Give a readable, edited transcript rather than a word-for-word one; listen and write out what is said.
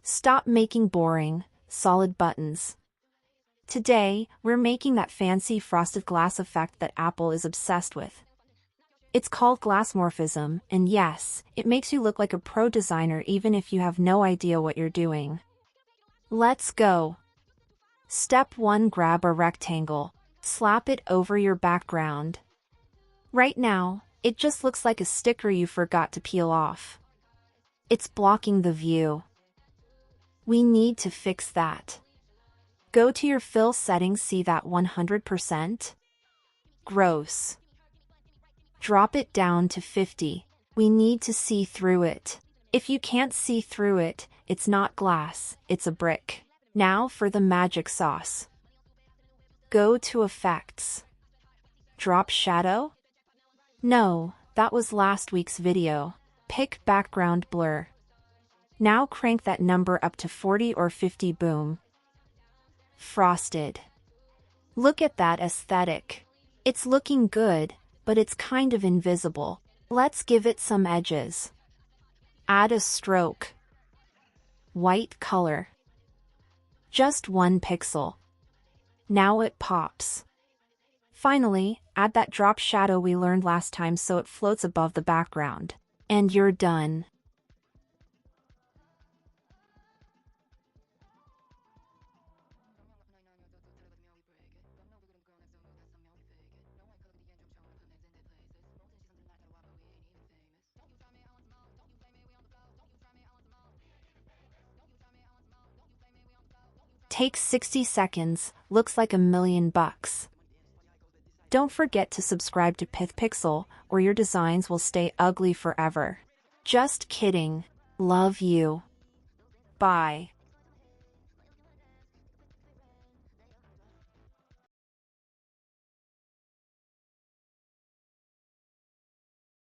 Stop making boring, solid buttons. Today, we're making that fancy frosted glass effect that Apple is obsessed with. It's called Glassmorphism, and yes, it makes you look like a pro designer even if you have no idea what you're doing. Let's go. Step 1. Grab a rectangle. Slap it over your background. Right now, it just looks like a sticker you forgot to peel off. It's blocking the view. We need to fix that. Go to your fill settings, see that 100%? Gross. Drop it down to 50. We need to see through it. If you can't see through it, it's not glass, it's a brick. Now for the magic sauce. Go to Effects. Drop Shadow? No, that was last week's video. Pick Background Blur. Now crank that number up to 40 or 50. Boom. Frosted. Look at that aesthetic. It's looking good, but it's kind of invisible. Let's give it some edges. Add a stroke. White color. Just 1 pixel. Now it pops. Finally, add that drop shadow we learned last time so it floats above the background. And you're done. Takes 60 seconds, looks like $1 million. Don't forget to subscribe to Pith Pixel, or your designs will stay ugly forever. Just kidding. Love you. Bye.